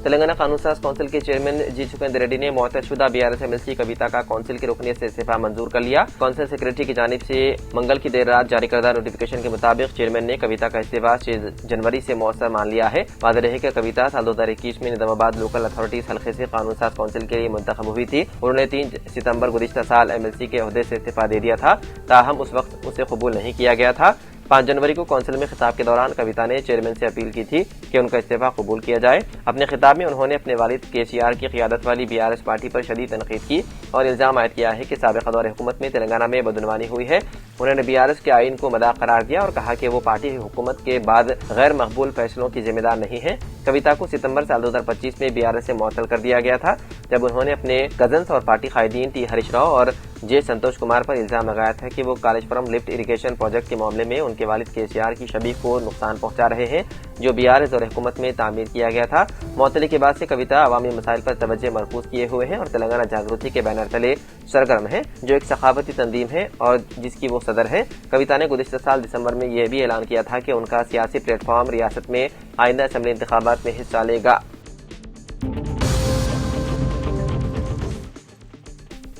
تلنگانہ قانون ساز کونسل کے چیئرمین جی چکندر ریڈی نے معطل شدہ BRS MLC کویتا کا کونسل کی رکنیت سے استعفا منظور کر لیا۔ کونسل سیکریٹری کی جانب سے منگل کی دیر رات جاری کردہ نوٹیفکیشن کے مطابق چیئرمین نے کویتا کا استعفا 6 جنوری سے مؤثر مان لیا ہے۔ واضح رہے کہ کویتا سال 2021 میں نظام آباد لوکل اتھارٹیز حلقے سے قانون ساز کونسل کے لیے منتخب ہوئی تھی۔ انہوں نے 3 ستمبر گزشتہ سال MLC کے عہدے سے استعفا دے دیا تھا، تاہم اس وقت اسے قبول نہیں کیا گیا تھا۔ 5 جنوری کو کونسل میں خطاب کے دوران کویتا نے چیئرمین سے اپیل کی تھی کہ ان کا استعفا قبول کیا جائے۔ اپنے خطاب میں انہوں نے اپنے والد KCR کی قیادت والی BRS پارٹی پر شدید تنقید کی اور الزام عائد کیا ہے کہ سابقہ دور حکومت میں تلنگانہ میں بدعنوانی ہوئی ہے۔ انہوں نے BRS کے آئین کو مذاق قرار دیا اور کہا کہ وہ پارٹی حکومت کے بعد غیر مقبول فیصلوں کی ذمہ دار نہیں ہے۔ کویتا کو ستمبر سال 2025 میں BRS سے معطل کر دیا گیا تھا، جب انہوں نے اپنے کزنز اور پارٹی قائدین T ہریش راؤ اور J سنتوش کمار پر الزام لگایا تھا کہ وہ کالجپورم لفٹ اریگیشن پروجیکٹ کے معاملے میں ان کے والد KCR کی شبیہ کو نقصان پہنچا رہے ہیں، جو BRS اور حکومت میں تعمیر کیا گیا تھا۔ معطلی کے بعد سے کویتا عوامی مسائل پر توجہ مرکوز کیے ہوئے ہیں اور تلنگانہ جاگرتی کے بینر تلے سرگرم ہے، جو ایک ثقافتی تنظیم ہے اور جس کی وہ صدر ہے۔ کویتا نے گزشتہ سال دسمبر میں یہ بھی اعلان کیا تھا کہ ان کا سیاسی پلیٹ فارم ریاست میں آئندہ اسمبلی انتخابات میں حصہ لے گا۔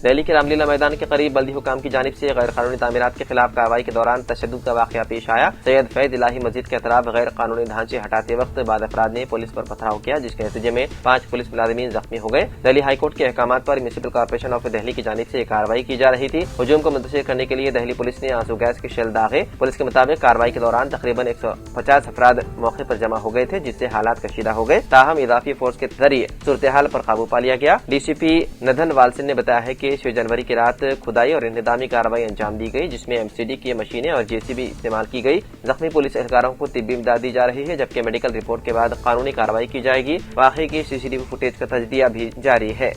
دہلی کے رام لیلا میدان کے قریب بلدی حکام کی جانب سے غیر قانونی تعمیرات کے خلاف کارروائی کے دوران تشدد کا واقعہ پیش آیا۔ سید فیض الہی مسجد کے اطراف غیر قانونی ڈھانچے ہٹاتے وقت بعض افراد نے پولیس پر پتھراؤ کیا، جس کے نتیجے میں 5 پولیس ملازمین زخمی ہو گئے۔ دہلی ہائی کورٹ کے احکامات پر میونسپل کارپوریشن آف دہلی کی جانب سے کارروائی کی جا رہی تھی۔ ہجوم کو منتشر کرنے کے لیے دہلی پولیس نے آنسو گیس کے شیل داغے۔ پولیس کے مطابق کارروائی کے دوران تقریباً 150 افراد موقع پر جمع ہو گئے تھے، جس سے حالات کشیدہ ہو گئے، تاہم اضافی فورس کے ذریعے صورتحال پر قابو پا لیا گیا۔ DCP ندھن والسن نے بتایا ہے کہ 6 جنوری کی رات کھدائی اور انہدامی کارروائی انجام دی گئی، جس میں MCD کی مشینیں اور JCB استعمال کی گئی۔ زخمی پولیس اہلکاروں کو طبی امداد دی جا رہی ہے، جبکہ میڈیکل رپورٹ کے بعد قانونی کارروائی کی جائے گی۔ واقعے کی CCTV فوٹیج کا تجزیہ بھی جاری ہے۔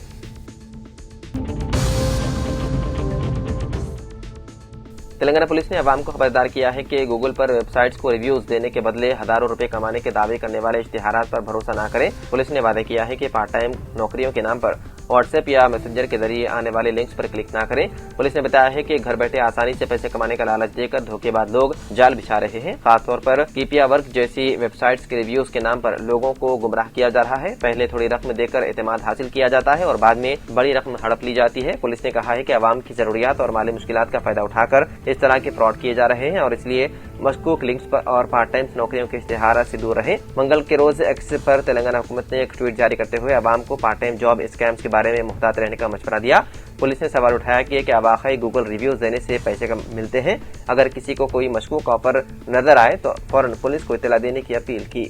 تلنگانہ پولیس نے عوام کو خبردار کیا ہے کہ گوگل پر ویب سائٹس کو ریویوز دینے کے بدلے ہزاروں روپے کمانے کے دعوے کرنے والے اشتہارات پر بھروسہ نہ کریں۔ پولیس نے وعدہ کیا ہے کہ پارٹ ٹائم نوکریوں کے نام پر واٹس ایپ یا میسنجر کے ذریعے آنے والے لنکس پر کلک نہ کریں۔ پولیس نے بتایا ہے کہ گھر بیٹھے آسانی سے پیسے کمانے کا لالچ دے کر دھوکے باز لوگ جال بچھا رہے ہیں۔ خاص طور پر کیپیا ورک جیسی ویب سائٹس کے ریویوز کے نام پر لوگوں کو گمراہ کیا جا رہا ہے۔ پہلے تھوڑی رقم دے کر اعتماد حاصل کیا جاتا ہے اور بعد میں بڑی رقم ہڑپ لی جاتی ہے۔ پولیس نے کہا ہے کہ عوام کی ضروریات اور مالی مشکلات کا فائدہ اٹھا کر اس طرح کے فراڈ کیے جا رہے ہیں اور اس لیے مشکوک لنکس پر اور پارٹ ٹائم نوکریوں کے اشتہارات سے دور رہیں۔ منگل کے روز ایکس پر تلنگانہ حکومت نے ایک ٹویٹ جاری کرتے ہوئے عوام کو پارٹ ٹائم جاب اسکیمز کے بارے میں محتاط رہنے کا مشورہ دیا۔ پولیس نے سوال اٹھایا کہ واقعی گوگل ریویوز دینے سے پیسے ملتے ہیں؟ اگر کسی کو کوئی مشکوک آفر نظر آئے تو فوراً پولیس کو اطلاع دینے کی اپیل کی۔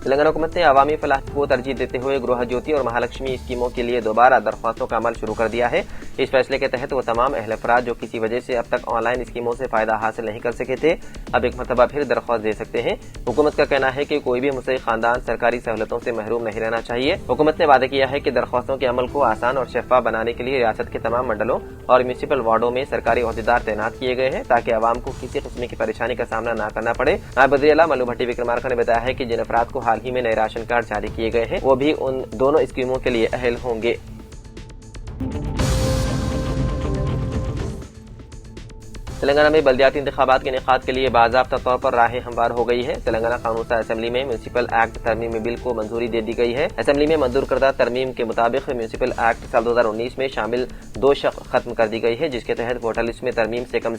تلنگانہ حکومت نے عوامی فلاح کو ترجیح دیتے ہوئے گروہ جیوتی اور مہالکشمی اسکیموں کے لیے دوبارہ درخواستوں کا عمل شروع کر دیا ہے۔ اس فیصلے کے تحت وہ تمام اہل افراد جو کسی وجہ سے اب تک آن لائن اسکیموں سے فائدہ حاصل نہیں کر سکے تھے، اب ایک مرتبہ پھر درخواست دے سکتے ہیں۔ حکومت کا کہنا ہے کہ کوئی بھی مستحق خاندان سرکاری سہولتوں سے محروم نہیں رہنا چاہیے۔ حکومت نے وعدہ کیا ہے کہ درخواستوں کے عمل کو آسان اور شفاف بنانے کے لیے ریاست کے تمام منڈلوں اور میونسپل وارڈوں میں سرکاری عہدیدار تعینات کیے گئے ہیں، تاکہ عوام کو کسی قسم کی پریشانی کا سامنا نہ کرنا پڑے۔ نائب وزیر اعلیٰ ملو بھٹی وکرمارکا نے بتایا ہے کہ جن افراد کو حال ہی میں نئے راشن کارڈ جاری کیے گئے ہیں وہ بھی ان دونوں اسکیموں کے لیے اہل ہوں گے۔ تلنگانہ میں بلدیاتی انتخابات کے انعقاد کے لیے باضابطہ طور پر راہیں ہموار ہو گئی ہے۔ تلنگانہ قانون ساز اسمبلی میں میونسپل ایکٹ ترمیمی بل کو منظوری دے دی گئی ہے۔ اسمبلی میں منظور کردہ ترمیم کے مطابق میونسپل ایکٹ سال 2019 میں شامل 2 شق ختم کر دی گئی ہے، جس کے تحت ووٹر لسٹ میں ترمیم سے کم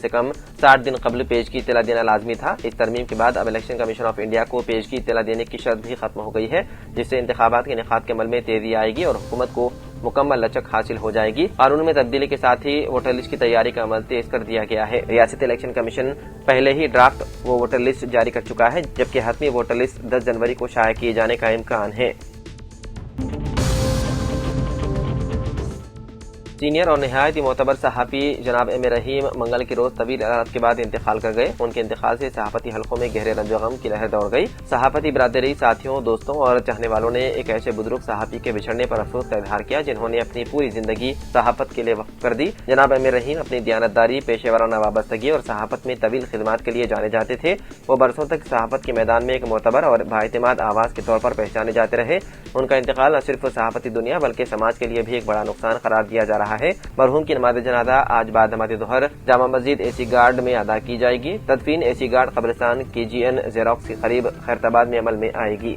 60 دن قبل پیش کی اطلاع دینا لازمی تھا۔ اس ترمیم کے بعد اب الیکشن کمیشن آف انڈیا کو پیش کی اطلاع دینے کی شرط بھی ختم ہو گئی ہے، جس سے انتخابات کے انعقاد کے عمل میں تیزی آئے گی اور حکومت کو مکمل لچک حاصل ہو جائے گی۔ قانون میں تبدیلی کے ساتھ ہی ووٹر لسٹ کی تیاری کا عمل تیز کر دیا گیا ہے۔ ریاستی الیکشن کمیشن پہلے ہی ڈرافٹ ووٹر لسٹ جاری کر چکا ہے، جبکہ حتمی ووٹر لسٹ 10 جنوری کو شائع کیے جانے کا امکان ہے۔ سینئر اور نہایت ہی معتبر صحافی جناب ایم رحیم منگل کے روز طویل عرصے کے بعد انتقال کر گئے۔ ان کے انتقال سے صحافتی حلقوں میں گہرے رنج و غم کی لہر دوڑ گئی۔ صحافتی برادری، ساتھیوں، دوستوں اور چاہنے والوں نے ایک ایسے بزرگ صحافی کے بچھڑنے پر افسوس کا اظہار کیا جنہوں نے اپنی پوری زندگی صحافت کے لیے وقف کر دی۔ جناب ایم رحیم اپنی دیانتداری، پیشہ ورانہ وابستگی اور صحافت میں طویل خدمات کے لیے جانے جاتے تھے۔ وہ برسوں تک صحافت کے میدان میں ایک معتبر اور بااعتماد آواز کے طور پر پہچانے جاتے رہے۔ ان کا انتقال نہ صرف صحافتی دنیا بلکہ سماج کے لیے بھی ایک بڑا نقصان قرار دیا جا رہا رہا ہے۔ مرحوم کی نماز جنازہ آج بعد نماز ظہر جامع مسجد اے سی گارڈ میں ادا کی جائے گی۔ تدفین اے سی گارڈ قبرستان KGN زیروکس کے قریب خیرتآباد میں عمل میں آئے گی۔